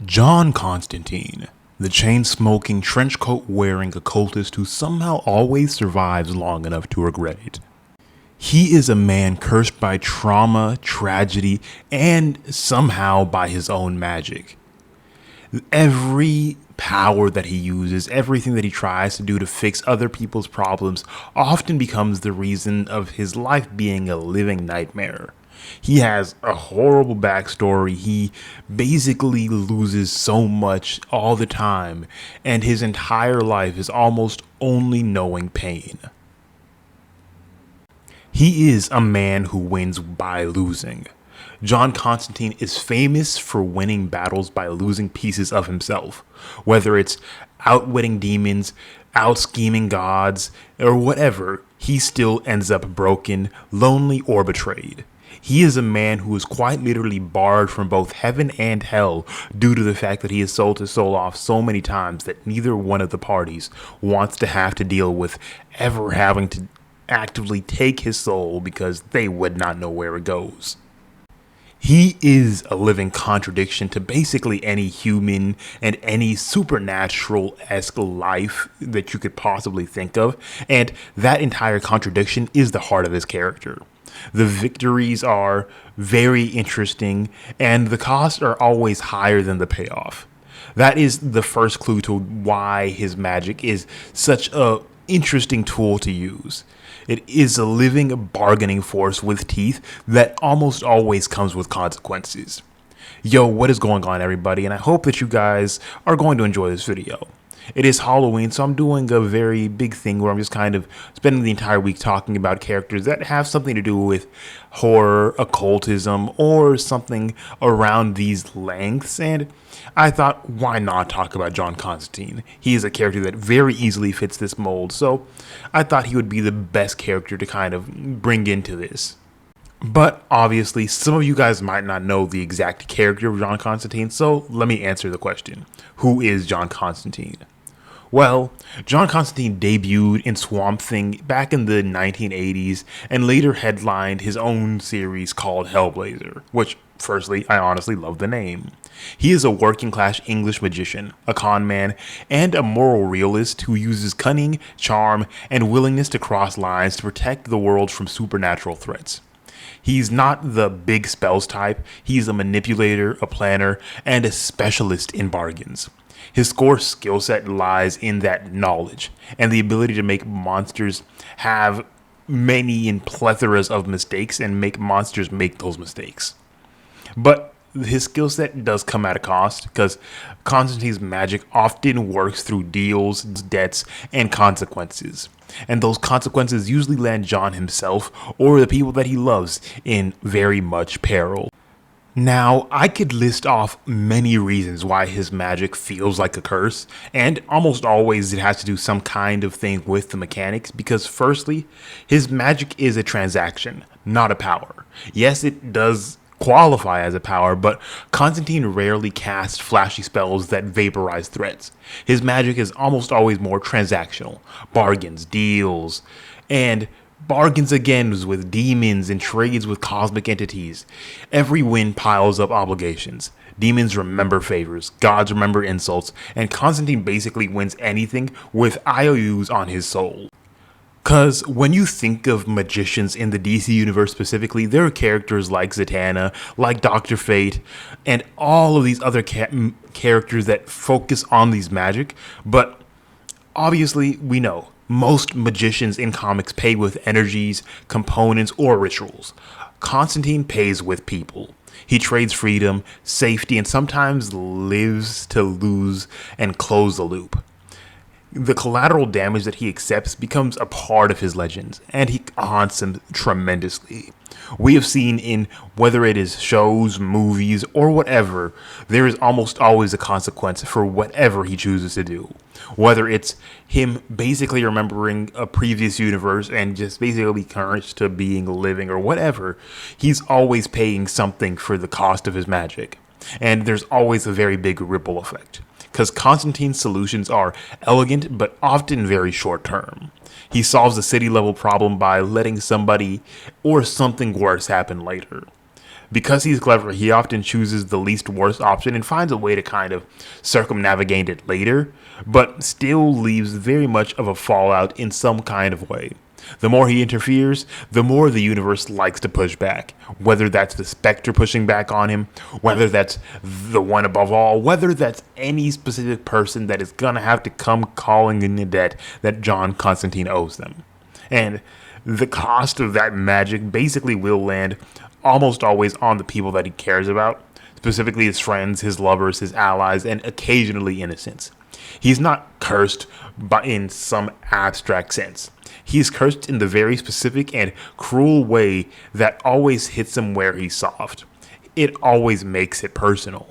John Constantine, the chain-smoking, trenchcoat-wearing occultist who somehow always survives long enough to regret it. He is a man cursed by trauma, tragedy, and somehow by his own magic. Every power that he uses, everything that he tries to do to fix other people's problems often becomes the reason of his life being a living nightmare. He has a horrible backstory. He basically loses so much all the time, and his entire life is almost only knowing pain. He is a man who wins by losing. John Constantine is famous for winning battles by losing pieces of himself, whether it's outwitting demons, out-scheming gods, or whatever. He still ends up broken, lonely, or betrayed. He is a man who is quite literally barred from both heaven and hell due to the fact that he has sold his soul off so many times that neither one of the parties wants to have to deal with ever having to actively take his soul because they would not know where it goes. He is a living contradiction to basically any human and any supernatural-esque life that you could possibly think of, and that entire contradiction is the heart of his character. The victories are very interesting, and the costs are always higher than the payoff. That is the first clue to why his magic is such a interesting tool to use. It is a living bargaining force with teeth that almost always comes with consequences. Yo, what is going on, everybody? And I hope that you guys are going to enjoy this video. It is Halloween, so I'm doing a very big thing where I'm just kind of spending the entire week talking about characters that have something to do with horror, occultism, or something around these lengths. And I thought, why not talk about John Constantine? He is a character that very easily fits this mold, so I thought he would be the best character to kind of bring into this. But obviously, some of you guys might not know the exact character of John Constantine, so let me answer the question. Who is John Constantine? Well, John Constantine debuted in Swamp Thing back in the 1980s and later headlined his own series called Hellblazer, which, firstly, I honestly love the name. He is a working-class English magician, a con man, and a moral realist who uses cunning, charm, and willingness to cross lines to protect the world from supernatural threats. He's not the big spells type. He's a manipulator, a planner, and a specialist in bargains. His core skill set lies in that knowledge and the ability to make monsters have many and plethoras of mistakes and make monsters make those mistakes. But his skill set does come at a cost because Constantine's magic often works through deals, debts, and consequences. And those consequences usually land John himself or the people that he loves in very much peril. Now, I could list off many reasons why his magic feels like a curse, and almost always it has to do some kind of thing with the mechanics, because firstly, his magic is a transaction, not a power. Yes, it does qualify as a power, but Constantine rarely casts flashy spells that vaporize threats. His magic is almost always more transactional, bargains, deals, and bargains again with demons and trades with cosmic entities. Every win piles up obligations. Demons remember favors, gods remember insults, and Constantine basically wins anything with IOUs on his soul. Cause when you think of magicians in the DC universe specifically, there are characters like Zatanna, like Dr. Fate, and all of these other characters that focus on these magic, but obviously we know most magicians in comics pay with energies, components, or rituals. Constantine pays with people. He trades freedom, safety, and sometimes lives to lose and close the loop. The collateral damage that he accepts becomes a part of his legends, and he haunts him tremendously. We have seen in whether it is shows, movies, or whatever, there is almost always a consequence for whatever he chooses to do. Whether it's him basically remembering a previous universe and just basically current to being living or whatever, he's always paying something for the cost of his magic. And there's always a very big ripple effect, because Constantine's solutions are elegant but often very short term. He solves a city level problem by letting somebody or something worse happen later. Because he's clever, he often chooses the least worst option and finds a way to kind of circumnavigate it later, but still leaves very much of a fallout in some kind of way. The more he interferes, the more the universe likes to push back. Whether that's the Spectre pushing back on him, whether that's the One Above All, whether that's any specific person that is gonna have to come calling in the debt that John Constantine owes them. And the cost of that magic basically will land almost always on the people that he cares about, specifically his friends, his lovers, his allies, and occasionally innocents. He's not cursed but in some abstract sense. He is cursed in the very specific and cruel way that always hits him where he's soft. It always makes it personal.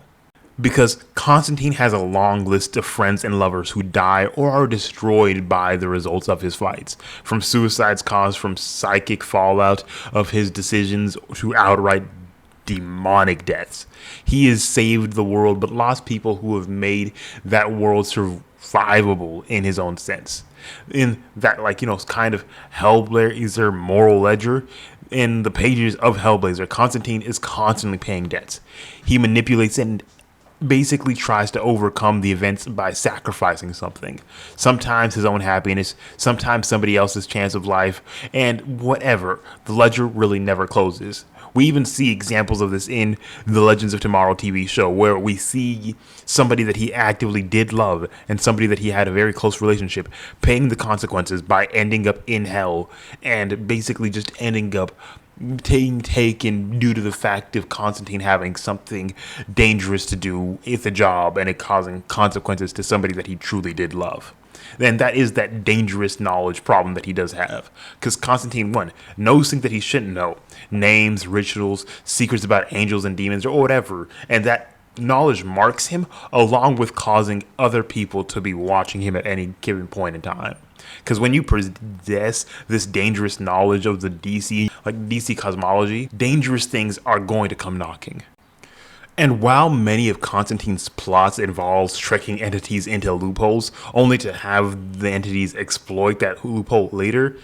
Because Constantine has a long list of friends and lovers who die or are destroyed by the results of his fights. From suicides caused from psychic fallout of his decisions to outright demonic deaths. He has saved the world but lost people who have made that world survivable in his own sense. In that, kind of Hellblazer moral ledger, in the pages of Hellblazer, Constantine is constantly paying debts. He manipulates and basically tries to overcome the events by sacrificing something. Sometimes his own happiness, sometimes somebody else's chance of life, and whatever. The ledger really never closes. We even see examples of this in the Legends of Tomorrow TV show, where we see somebody that he actively did love and somebody that he had a very close relationship paying the consequences by ending up in hell and basically just ending up being taken due to the fact of Constantine having something dangerous to do with a job and it causing consequences to somebody that he truly did love. Then that is that dangerous knowledge problem that he does have. Because Constantine, one, knows things that he shouldn't know. Names, rituals, secrets about angels and demons, or whatever. And that knowledge marks him, along with causing other people to be watching him at any given point in time. Because when you possess this dangerous knowledge of the DC cosmology, dangerous things are going to come knocking. And while many of Constantine's plots involves tricking entities into loopholes, only to have the entities exploit that loophole later,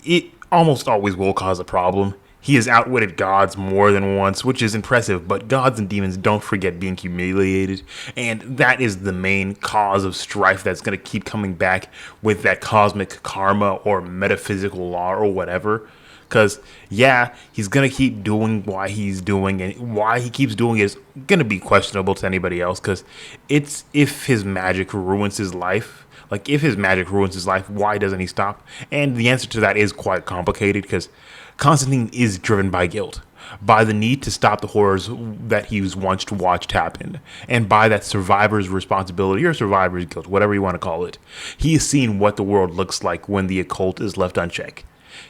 it almost always will cause a problem. He has outwitted gods more than once, which is impressive, but gods and demons don't forget being humiliated, and that is the main cause of strife that's going to keep coming back with that cosmic karma or metaphysical law or whatever. Because, yeah, he's going to keep doing what he's doing, and why he keeps doing it is going to be questionable to anybody else, because it's if his magic ruins his life. Like, if his magic ruins his life, why doesn't he stop? And the answer to that is quite complicated, because Constantine is driven by guilt, by the need to stop the horrors that he was once watched happen, and by that survivor's responsibility or survivor's guilt, whatever you want to call it. He has seen what the world looks like when the occult is left unchecked.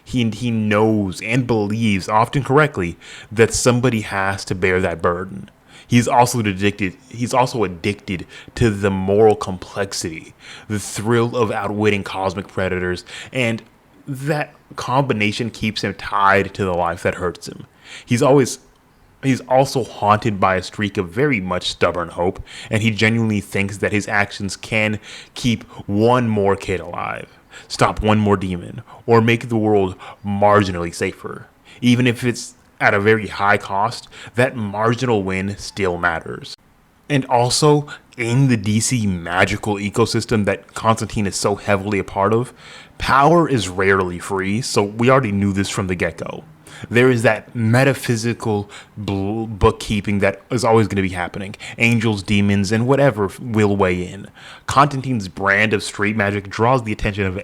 He knows and believes, often correctly, that somebody has to bear that burden. He's also addicted to the moral complexity, the thrill of outwitting cosmic predators, and that combination keeps him tied to the life that hurts him. He's also haunted by a streak of very much stubborn hope, and he genuinely thinks that his actions can keep one more kid alive, stop one more demon, or make the world marginally safer. Even if it's at a very high cost, that marginal win still matters. And also, in the DC magical ecosystem that Constantine is so heavily a part of, power is rarely free, so we already knew this from the get-go. There is that metaphysical bookkeeping that is always going to be happening. Angels, demons, and whatever will weigh in. Constantine's brand of street magic draws the attention of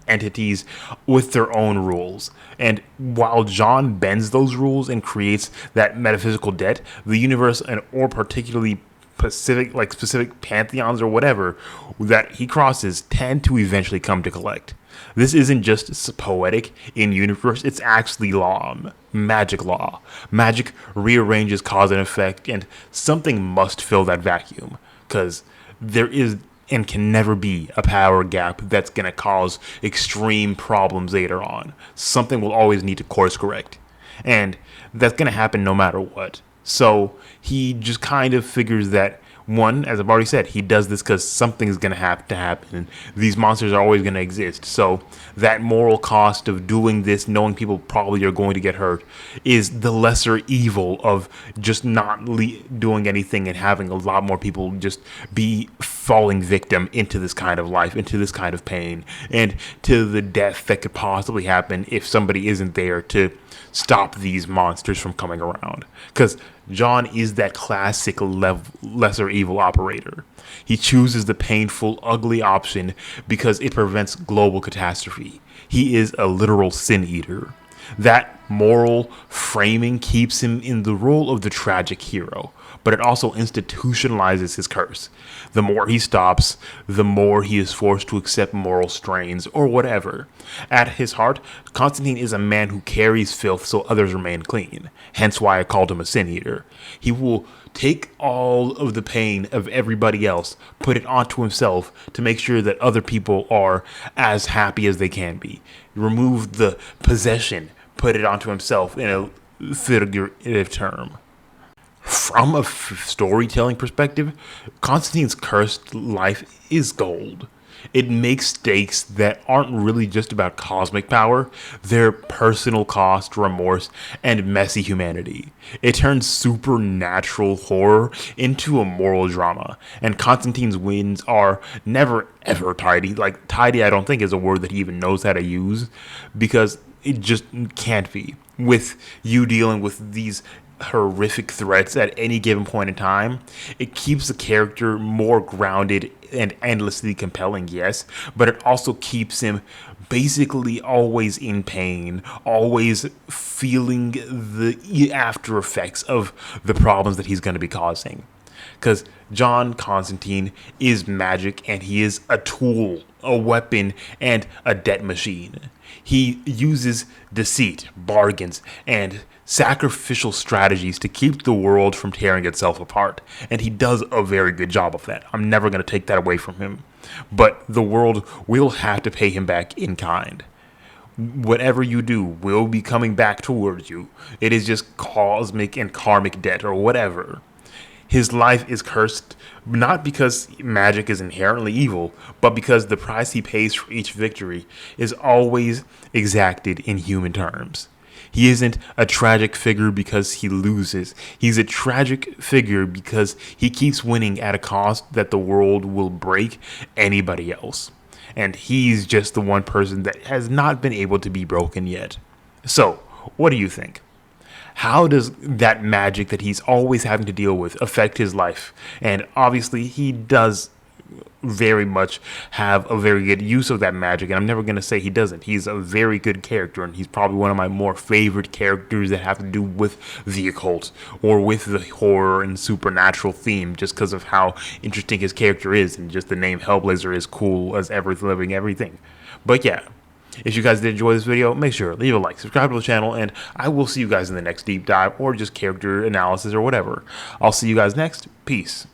entities with their own rules. And while John bends those rules and creates that metaphysical debt, the universe, or particularly specific pantheons or whatever that he crosses, tend to eventually come to collect. This isn't just poetic in universe, it's actually law, magic law. Magic rearranges cause and effect, and something must fill that vacuum, because there is and can never be a power gap that's going to cause extreme problems later on. Something will always need to course correct, and that's going to happen no matter what. So he just kind of figures that One, as I've already said, he does this because something's going to have to happen. And these monsters are always going to exist. So that moral cost of doing this, knowing people probably are going to get hurt, is the lesser evil of just not doing anything and having a lot more people just be falling victim into this kind of life, into this kind of pain, and to the death that could possibly happen if somebody isn't there to stop these monsters from coming around. Because John is that classic lesser evil operator. He chooses the painful, ugly option because it prevents global catastrophe. He is a literal sin-eater. That moral framing keeps him in the role of the tragic hero, but it also institutionalizes his curse. The more he stops, the more he is forced to accept moral strains or whatever. At his heart, Constantine is a man who carries filth so others remain clean, hence why I called him a sin-eater. He will take all of the pain of everybody else, put it onto himself to make sure that other people are as happy as they can be. Remove the possession, put it onto himself in a figurative term. From a storytelling perspective, Constantine's cursed life is gold. It makes stakes that aren't really just about cosmic power, they're personal cost, remorse, and messy humanity. It turns supernatural horror into a moral drama, and Constantine's wins are never ever tidy. Like, tidy I don't think is a word that he even knows how to use, because it just can't be. With you dealing with these horrific threats at any given point in time, it keeps the character more grounded and endlessly compelling, yes, but it also keeps him basically always in pain, always feeling the after effects of the problems that he's going to be causing. Because John Constantine is magic, and he is a tool, a weapon, and a debt machine. He uses deceit, bargains, and sacrificial strategies to keep the world from tearing itself apart. And he does a very good job of that. I'm never going to take that away from him. But the world will have to pay him back in kind. Whatever you do will be coming back towards you. It is just cosmic and karmic debt or whatever. His life is cursed not because magic is inherently evil, but because the price he pays for each victory is always exacted in human terms. He isn't a tragic figure because he loses. He's a tragic figure because he keeps winning at a cost that the world will break anybody else. And he's just the one person that has not been able to be broken yet. So, what do you think? How does that magic that he's always having to deal with affect his life? And obviously, he does very much have a very good use of that magic, and I'm never going to say he doesn't. He's a very good character, and he's probably one of my more favorite characters that have to do with the occult or with the horror and supernatural theme, just because of how interesting his character is, and just the name Hellblazer is cool as ever living everything. But yeah, if you guys did enjoy this video, make sure leave a like, subscribe to the channel, and I will see you guys in the next deep dive or just character analysis or whatever. I'll see you guys next. Peace.